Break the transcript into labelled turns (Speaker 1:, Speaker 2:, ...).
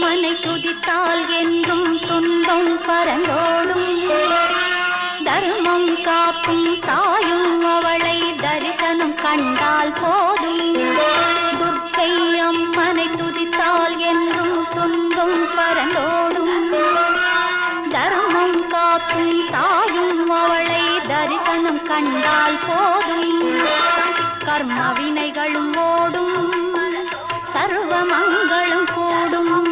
Speaker 1: அம்மனை துதித்தால் என்றும் துன்பம் பறந்தோடும். தர்மம் காக்கும் தாயும் அவளை தரிசனம் கண்டால் போதும். துர்க்கை அம்மனை துதித்தால் என்றும் துன்பம் பறந்தோடும். தர்மம் காக்கும் தாயும் அவளை தரிசனம் கண்டால் போதும். கர்ம வினைகளும் ஓடும், சர்வ மங்களும் கூடும்.